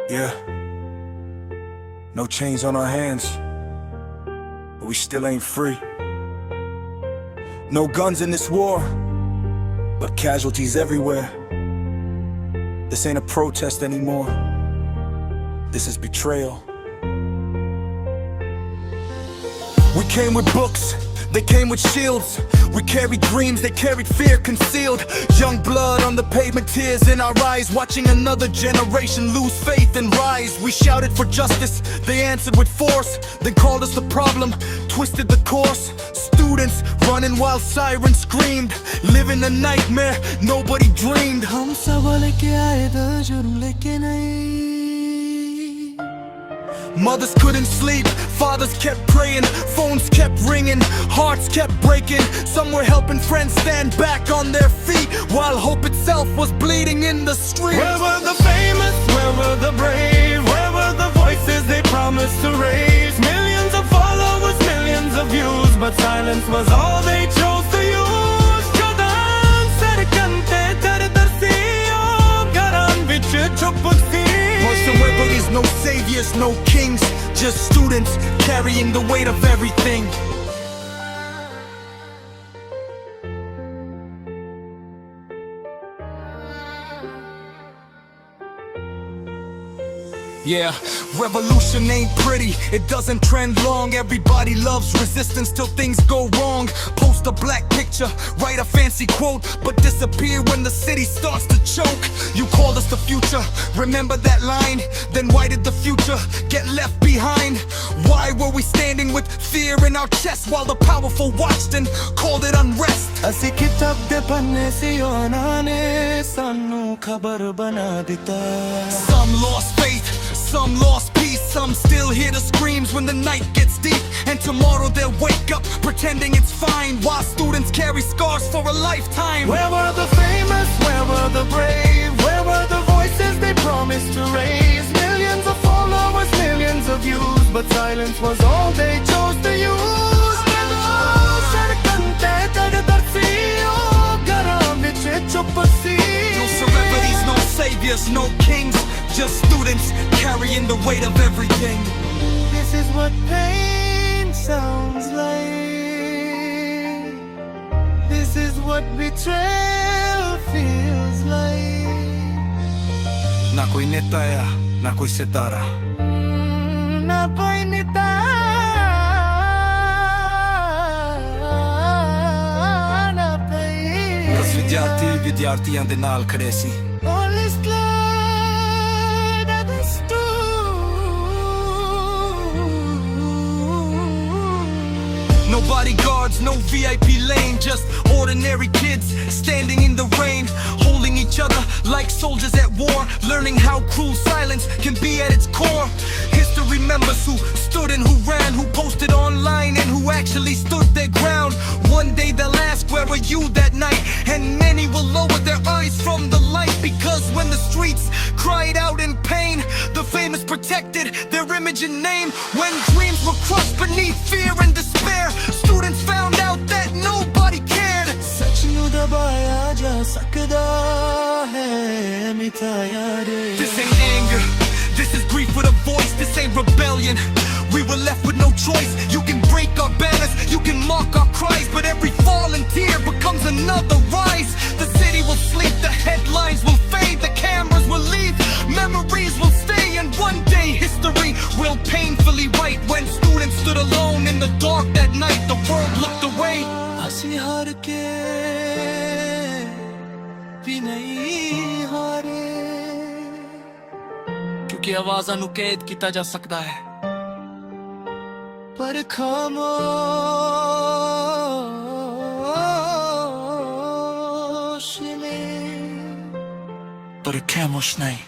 Yeah. No chains on our hands, but we still ain't free. No guns in this war, but casualties everywhere. This ain't a protest anymore. This is betrayal. We came with books, they came with shields. We carried dreams, they carried fear concealed. Young blood on the pavement, tears in our eyes, watching another generation lose faith and rise. We shouted for justice, they answered with force, then called us the problem, twisted the course. Students running while sirens screamed, living a nightmare nobody dreamed. हम सब लेके आए था जुर्म लेके नहीं. Mothers couldn't sleep, fathers kept praying, phones kept ringing, hearts kept breaking. Some were helping friends stand back on their feet, while hope itself was bleeding in the streets. Where were the famous? Where were the brave? Where were the voices they promised to raise? Millions of followers, millions of views, but silence was all they chose to use. Chodan sarkante dardarsi o garan vich chup si. Celebrities, no saviors, no kings, just students carrying the weight of everything. Yeah, revolution ain't pretty, it doesn't trend long. Everybody loves resistance till things go wrong. Post a black picture, write a fancy quote, but disappear when the city starts to choke. You called us the future, remember that line? Then why did the future get left behind? Why were we standing with fear in our chests while the powerful watched and called it unrest? ਅਸੀਂ ਕਿਤਾਬ ਦੇ ਪੰਨੇ ਸੀ ਉਹਨਾਂ ਨੇ ਸਾਨੂੰ ਖਬਰ ਬਣਾ ਦਿੱਤਾ. Some lost faith, some lost peace, some still hear the screams when the night gets deep. And tomorrow they'll wake up pretending it's fine, while students carry scars for a lifetime. Where were the famous? Where were the brave? Where were the voices they promised to raise? Millions of followers, millions of views, but silence was all they chose to use. No celebrities, no saviors, no kings, just students carrying the weight of everything. This is what pain sounds like. This is what betrayal feels like. Na koi neta ya, na koi sitara. Na koi neta, na koi. Bas vidyarthiyan de naal khade si. No bodyguards, no VIP lane, just ordinary kids standing in the rain, holding each other like soldiers at war, learning how cruel silence can be at its core. History remembers who stood and who ran, who posted online and who actually stood their ground. One day they'll ask, where were you that night? And many will lower their eyes from the light, because when the streets cried out in pain, the famous protected their image and name. When dreams were crushed beneath fear and despair, students found out that nobody cared. सच नू दबाया जा सकदा है मिटाया दे. This ain't anger, this is grief with a voice. This ain't rebellion, we were left with no choice. You can break our banners, you can mock our cries, but every fallen tear becomes another rise. The city will sleep, the headlines will fade, the cameras will leave, memories will stay, and one day history will painfully write. When students stood alone in the dark that night, the world looked away. ਅਸੀਂ ਹਾਰ ਕੇ ਵੀ ਨਹੀਂ ਹਾਰੇ, ਕਿਉਂਕਿ ਆਵਾਜ਼ਾਂ ਨੂੰ ਕੈਦ ਕੀਤਾ ਜਾ ਸਕਦਾ ਹੈ, ਪਰ ਖਾਮੋਸ਼ ਨੇ. ਪਰ ਖਾਮੋਸ਼ ਨਹੀਂ.